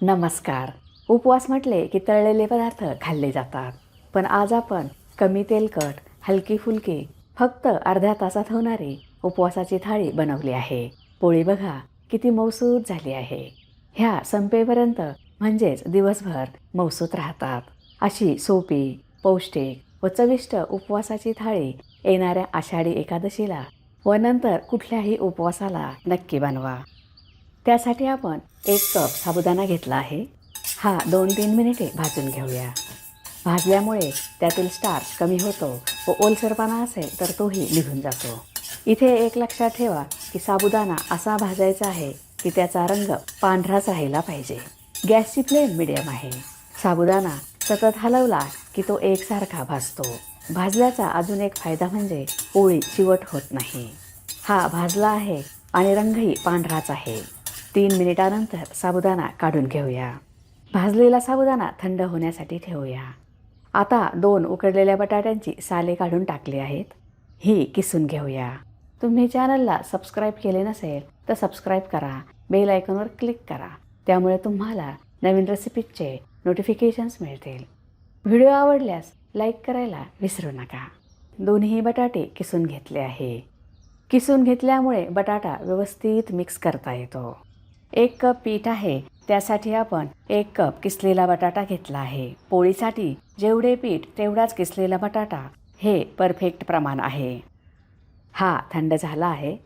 नमस्कार. उपवास म्हटले की तळलेले पदार्थ खाल्ले जातात. पण आज आपण कमी तेलकट, हलकी फुलकी, फक्त अर्ध्या तासात होणारी उपवासाची थाळी बनवली आहे. पोळी बघा किती मऊसूत झाली आहे. ह्या संपेपर्यंत म्हणजेच दिवसभर मऊसूत राहतात. अशी सोपी, पौष्टिक व चविष्ट उपवासाची थाळी येणाऱ्या आषाढी एकादशीला व नंतर कुठल्याही उपवासाला नक्की बनवा. त्यासाठी आपण 1 कप साबुदाणा घेतला आहे. हा 2-3 मिनिटे भाजून घेऊया. भाजल्यामुळे त्यातील स्टार्च कमी होतो व ओलसरपणा असेल तर तोही निघून जातो. इथे एक लक्षात ठेवा की साबुदाणा असा भाजायचा आहे की त्याचा रंग पांढराच राहिला पाहिजे. गॅसची फ्लेम मिडियम आहे. साबुदाणा सतत हलवला की तो एकसारखा भाजतो. भाजल्याचा अजून एक फायदा म्हणजे पोळी चिवट होत नाही. हा भाजला आहे आणि रंगही पांढराच आहे. 3 मिनिटानंतर साबुदाणा काढून घेऊया. भाजलेला साबुदाणा थंड होण्यासाठी ठेवूया. आता 2 उकडलेल्या बटाट्यांची साले काढून टाकली आहेत. ही किसून घेऊया. तुम्ही चॅनलला सबस्क्राईब केले नसेल तर सबस्क्राईब करा. बेल आयकॉनवर क्लिक करा. त्यामुळे तुम्हाला नवीन रेसिपीजचे नोटिफिकेशन्स मिळतील. व्हिडिओ आवडल्यास लाईक करायला विसरू नका. दोन्ही बटाटे किसून घेतले आहे. किसून घेतल्यामुळे बटाटा व्यवस्थित मिक्स करता येतो. 1 कप पीठ आहे, त्यासाठी आपण 1 कप किसलेला बटाटा घेतला आहे. पोळीसाठी जेवढे पीठ तेवढाच किसलेला बटाटा हे परफेक्ट प्रमाण आहे. हा थंड झाला आहे.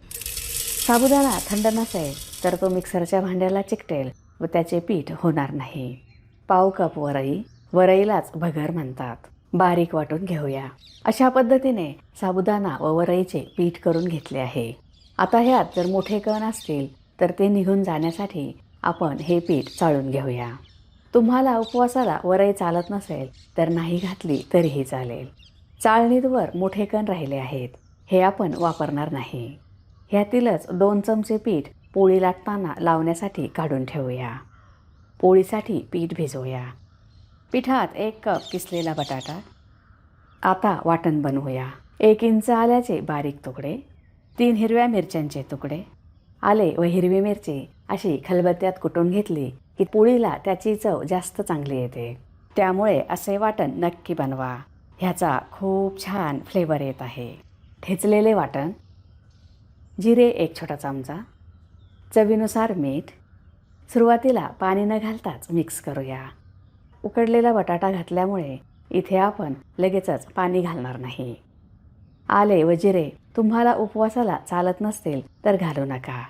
साबुदाणा थंड नसेल तर तो मिक्सरच्या भांड्याला चिकटेल व त्याचे पीठ होणार नाही. पाव कप वरई, वरईलाच भगर म्हणतात, बारीक वाटून घेऊया. अशा पद्धतीने साबुदाणा व वरईचे पीठ करून घेतले आहे. आता ह्यात जर मोठे कण असतील तर ते निघून जाण्यासाठी आपण हे पीठ चाळून घेऊया. तुम्हाला उपवासाला वरई चालत नसेल तर नाही घातली तरीही चालेल. चाळणीवर मोठे कण राहिले आहेत, हे आपण वापरणार नाही. ह्यातीलच 2 चमचे पीठ पोळी लाटताना लावण्यासाठी काढून ठेवूया. पोळीसाठी पीठ भिजवूया. पिठात 1 कप किसलेला बटाटा. आता वाटण बनवूया. 1 इंच आल्याचे बारीक तुकडे, 3 हिरव्या मिरच्यांचे तुकडे. आले व हिरवी मिरची अशी खलबत्त्यात कुटून घेतली की पोळीला त्याची चव जास्त चांगली येते. त्यामुळे असे वाटण नक्की बनवा. ह्याचा खूप छान फ्लेवर येत आहे. ठेचलेले वाटण, जिरे 1 छोटा चमचा, चवीनुसार मीठ. सुरुवातीला पाणी न घालताच मिक्स करूया. उकडलेला बटाटा घातल्यामुळे इथे आपण लगेचच पाणी घालणार नाही. आले व जिरे तुम्हाला उपवासाला चालत नसतील तर घालू नका.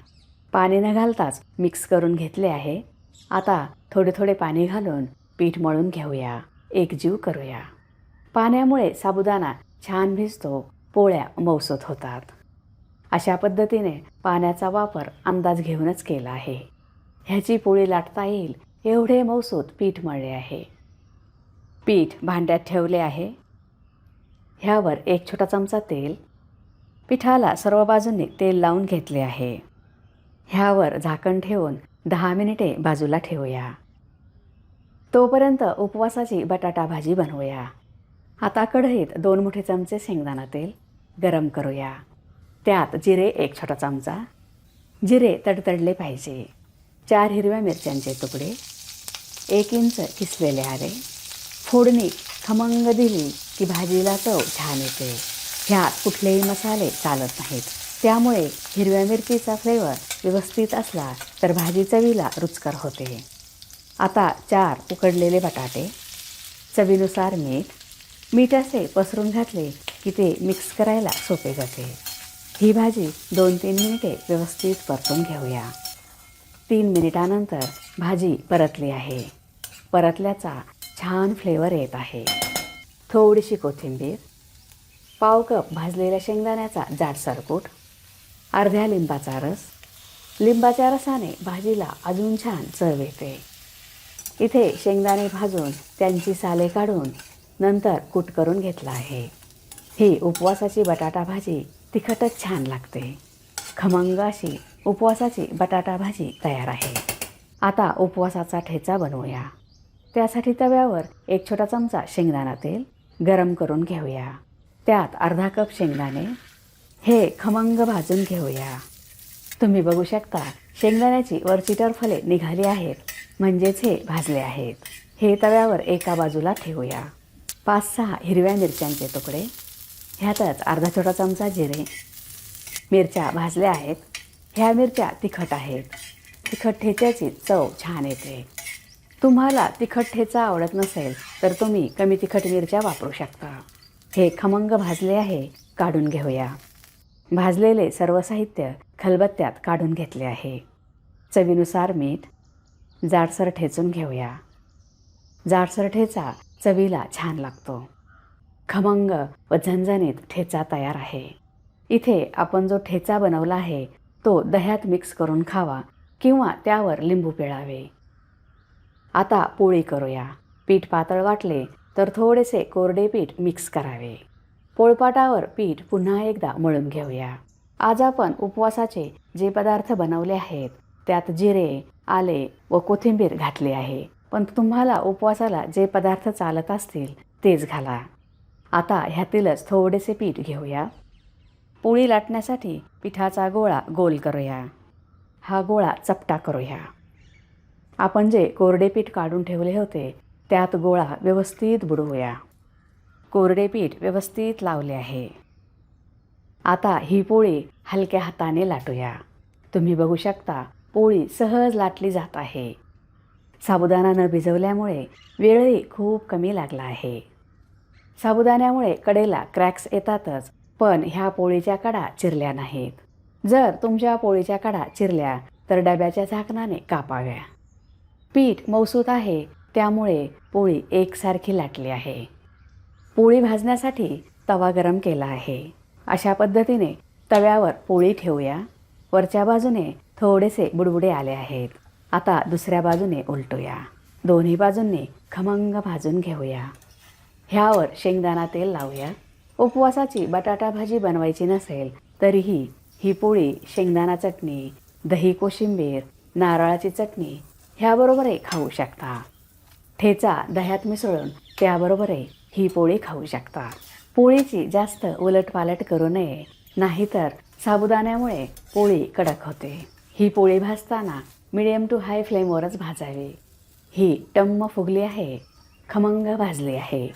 पाणी न घालताच मिक्स करून घेतले आहे. आता थोडे थोडे पाणी घालून पीठ मळून घेऊया. एकजीव करूया. पाण्यामुळे साबुदाणा छान भिजतो, पोळ्या मऊसूत होतात. अशा पद्धतीने पाण्याचा वापर अंदाज घेऊनच केला आहे. ह्याची पोळी लाटता येईल एवढे मऊसूत पीठ मळले आहे. पीठ भांड्यात ठेवले आहे. ह्यावर 1 छोटा चमचा तेल. पिठाला सर्व बाजूंनी तेल लावून घेतले आहे. ह्यावर झाकण ठेवून 10 मिनिटे बाजूला ठेवूया. तोपर्यंत उपवासाची बटाटा भाजी बनवूया. आता कढईत 2 मोठे चमचे शेंगदाणा तेल गरम करूया. त्यात जिरे 1 छोटा चमचा. जिरे तडतडले पाहिजे. 4 हिरव्या मिरच्यांचे तुकडे, 1 इंच किसलेले आले. फोडणी खमंग दिली की भाजीला चव छान येते. ह्यात कुठलेही मसाले चालत नाहीत. त्यामुळे हिरव्या मिरचीचा फ्लेवर व्यवस्थित असला तर भाजी चवीला रुचकर होते. आता 4 उकडलेले बटाटे, चवीनुसार मीठ. मीठ असे पसरून घातले की ते मिक्स करायला सोपे जाते. ही भाजी 2-3 मिनिटे व्यवस्थित परतून घेऊया. 3 मिनिटानंतर भाजी परतली आहे. परतल्याचा छान फ्लेवर येत आहे. थोडीशी कोथिंबीर, पाव कप भाजलेल्या शेंगदाण्याचा जाडसर कूट, अर्ध्या लिंबाचा रस. लिंबाच्या रसाने भाजीला अजून छान चव येते. इथे शेंगदाणे भाजून त्यांची साले काढून नंतर कूट करून घेतला आहे. ही उपवासाची बटाटा भाजी तिखटच छान लागते. खमंग अशी उपवासाची बटाटा भाजी तयार आहे. आता उपवासाचा ठेचा बनवूया. त्यासाठी तव्यावर 1 छोटा चमचा शेंगदाणा तेल गरम करून घेऊया. त्यात अर्धा कप शेंगदाणे हे खमंग भाजून घेऊया. तुम्ही बघू शकता शेंगदाण्याची वरची टरफले निघाली आहेत, म्हणजेच हे भाजले आहेत. हे तव्यावर एका बाजूला ठेवूया. 5-6 हिरव्या मिरच्यांचे तुकडे, ह्यातच अर्धा छोटा चमचा जिरे. मिरच्या भाजल्या आहेत. ह्या मिरच्या तिखट आहेत. तिखट ठेच्याची चव छान येते. तुम्हाला तिखट ठेचा आवडत नसेल तर तुम्ही कमी तिखट मिरच्या वापरू शकता. हे खमंग भाजले आहे, काढून घेऊया. भाजलेले सर्व साहित्य खलबत्त्यात काढून घेतले आहे. चवीनुसार मीठ. जाडसर ठेचून घेऊया. जाडसर ठेचा चवीला छान लागतो. खमंग व झणझणीत ठेचा तयार आहे. इथे आपण जो ठेचा बनवला आहे तो दह्यात मिक्स करून खावा किंवा त्यावर लिंबू पिळावे. आता पोळी करूया. पीठ पातळ वाटले तर थोडेसे कोरडे पीठ मिक्स करावे. पोळपाटावर पीठ पुन्हा एकदा मळून घेऊया. आज आपण उपवासाचे जे पदार्थ बनवले आहेत त्यात जिरे, आले व कोथिंबीर घातली आहे, पण तुम्हाला उपवासाला जे पदार्थ चालत असतील तेच घाला. आता ह्यातीलच थोडेसे पीठ घेऊया. पोळी लाटण्यासाठी पिठाचा गोळा गोल करूया. हा गोळा चपटा करूया. आपण जे कोरडे पीठ काढून ठेवले होते त्यात गोळा व्यवस्थित बुडवूया. कोरडे पीठ व्यवस्थित लावले आहे. आता ही पोळी हलक्या हाताने लाटूया. तुम्ही बघू शकता पोळी सहज लाटली जात आहे. साबुदाणा न भिजवल्यामुळे वेळही खूप कमी लागला आहे. साबुदाण्यामुळे कडेला क्रॅक्स येतातच, पण ह्या पोळीच्या कडा चिरल्या नाहीत. जर तुमच्या पोळीच्या कडा चिरल्या तर डब्याच्या झाकणाने कापाव्या. पीठ मऊसूत आहे त्यामुळे पोळी एकसारखी लाटली आहे. पोळी भाजण्यासाठी तवा गरम केला आहे. अशा पद्धतीने तव्यावर पोळी ठेवूया. वरच्या बाजूने थोडेसे बुडबुडे आले आहेत. आता दुसऱ्या बाजूने उलटूया. दोन्ही बाजूंनी खमंग भाजून घेऊया. ह्यावर शेंगदाणा तेल लावूया. उपवासाची बटाटा भाजी बनवायची नसेल तरीही ही पोळी शेंगदाणा चटणी, दही कोशिंबीर, नारळाची चटणी ह्याबरोबरही खाऊ शकता. ठेचा दह्यात मिसळून त्याबरोबरही ही पोळी खाऊ शकता. पोळीची जास्त उलटपालट करू नये, नाहीतर साबुदाण्यामुळे पोळी कडक होते. ही पोळी भाजताना मिडियम टू हाय फ्लेमवरच भाजावी. ही टम्म फुगली आहे, खमंग भाजली आहे.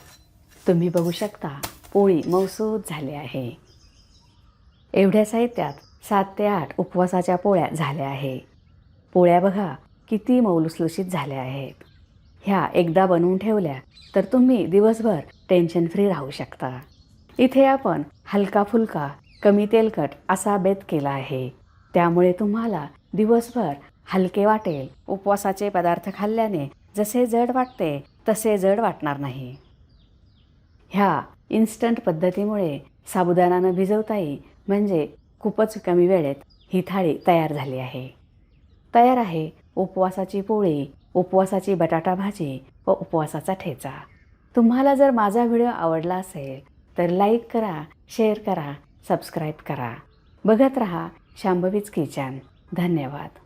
तुम्ही बघू शकता पोळी मऊसूत झाली आहे. एवढ्या साहित्यात 7 ते 8 उपवासाच्या पोळ्या झाल्या आहे. पोळ्या बघा किती मऊ लुसलुशीत झाल्या आहेत. ह्या एकदा बनवून ठेवल्या तर तुम्ही दिवसभर टेन्शन फ्री राहू शकता. इथे आपण हलका फुलका कमी तेलकट असा बेत केला आहे, त्यामुळे तुम्हाला दिवसभर हलके वाटेल. उपवासाचे पदार्थ खाल्ल्याने जसे जड वाटते तसे जड वाटणार नाही. ह्या इन्स्टंट पद्धतीमुळे साबुदाणा न भिजवताही म्हणजे खूपच कमी वेळेत ही थाळी तयार झाली आहे. तयार आहे उपवासाची पोळी, उपवासाची बटाटा भाजी व उपवासाचा ठेचा. तुम्हाला जर माझा व्हिडिओ आवडला असेल तर लाईक करा, शेअर करा, सबस्क्राईब करा. बघत रहा शांभवीज किचन. धन्यवाद.